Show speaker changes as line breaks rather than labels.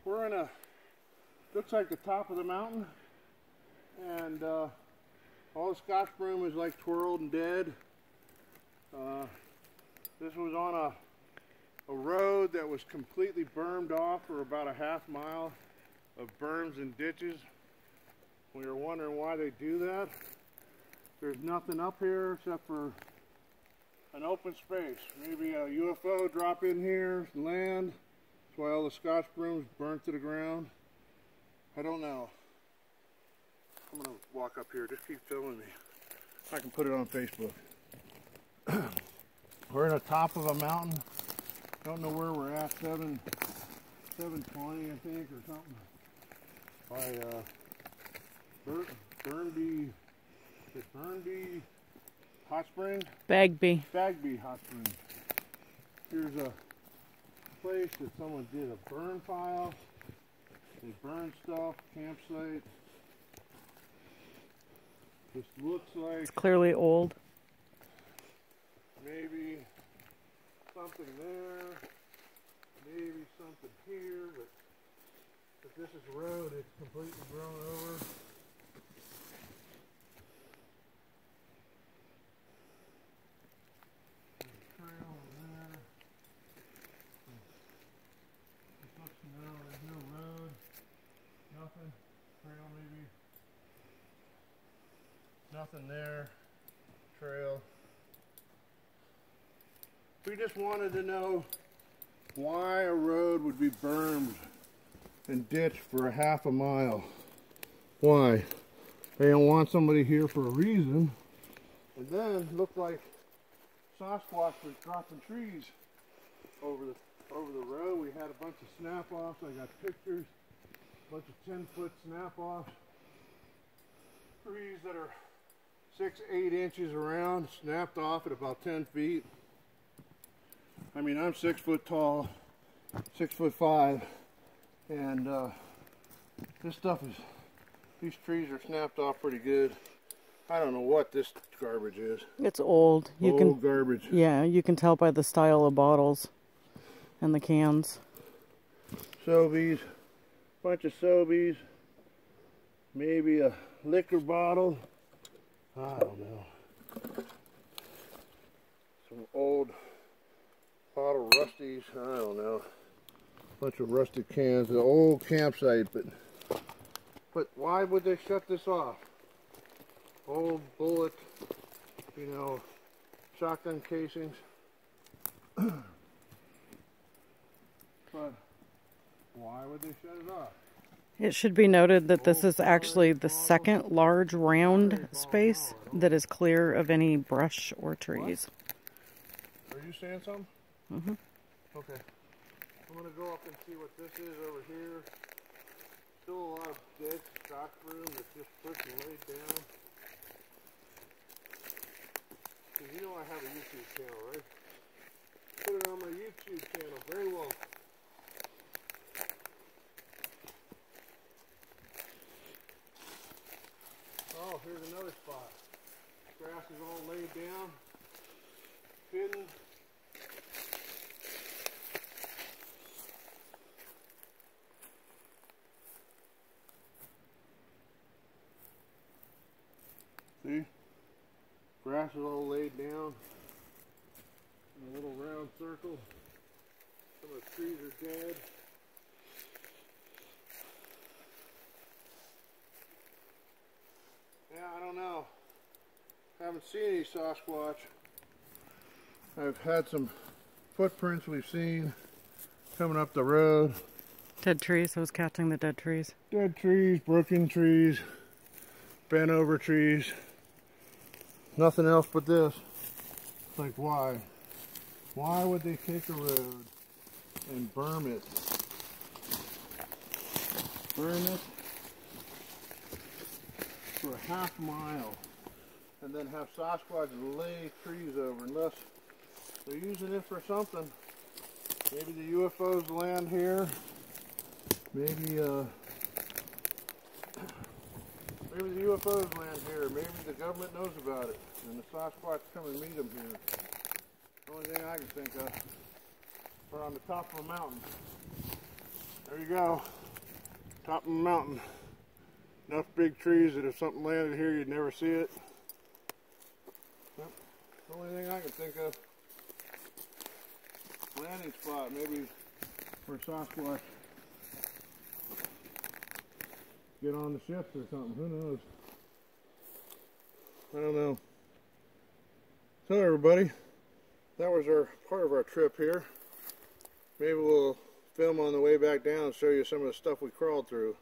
we're in a, looks like the top of the mountain, and all the Scotch broom is like twirled and dead. This was on a road that was completely bermed off for about a half mile of berms and ditches. We were wondering why they do that. There's nothing up here except for an open space. Maybe a UFO drop in here, land. That's why all the Scotch brooms burnt to the ground. I don't know. I'm gonna walk up here, just keep filming me. I can put it on Facebook. We're in the top of a mountain. Don't know where we're at, 720 I think, or something. By Burnby Hot Spring?
Bagby
Hot Spring. Here's a place that someone did a burn pile. They burned stuff, campsite. This looks like
it's clearly old.
Maybe something there, maybe something here, but if this is road, it's completely grown over. There's a trail over there. This looks no, there's no road, nothing. Trail maybe. Nothing there. Trail. We just wanted to know why a road would be bermed and ditched for a half a mile. Why? They don't want somebody here for a reason. And then it looked like Sasquatch was dropping trees over the road. We had a bunch of snap-offs. I got pictures. A bunch of 10-foot snap-offs. Trees that are 6-8 inches around, snapped off at about 10 feet. I mean, I'm 6 foot tall, 6'5", and this stuff is, these trees are snapped off pretty good. I don't know what this garbage is.
It's old.
Old garbage.
Yeah, you can tell by the style of bottles and the cans.
Sobeys, bunch of Sobeys, maybe a liquor bottle. I don't know. Some old bottle rusties, I don't know. Bunch of rusted cans, an old campsite, but why would they shut this off? Old bullet, you know, shotgun casings. But why would they shut it off?
It should be noted that this is actually the second large round space that is clear of any brush or trees.
What? Are you saying something?
Mm-hmm.
Okay. I'm going to go up and see what this is over here. Still a lot of dead Scotch broom that's just pushed and laid down. Because you know I have a YouTube channel, right? Put it on my YouTube channel. Very well. Oh, here's another spot. Grass is all laid down, hidden. See? Grass is all laid down in a little round circle. Some of the trees are dead. Yeah, I don't know. Haven't seen any Sasquatch. I've had some footprints we've seen coming up the road.
Dead trees. I was catching the dead trees.
Dead trees, broken trees, bent over trees. Nothing else but this. It's like, why? Why would they take a road and burn it? Burn it for a half mile and then have Sasquatch lay trees over, unless they're using it for something. Maybe the UFOs land here. Maybe maybe the UFOs land here. Maybe the government knows about it and the Sasquatch come and meet them here. The only thing I can think of. We're on the top of a mountain. There you go. Top of a mountain. Enough big trees that if something landed here, you'd never see it. Yep. The only thing I can think of. Landing spot, maybe for Sasquatch. Get on the ships or something, who knows? I don't know. So everybody, that was our part of our trip here. Maybe we'll film on the way back down and show you some of the stuff we crawled through.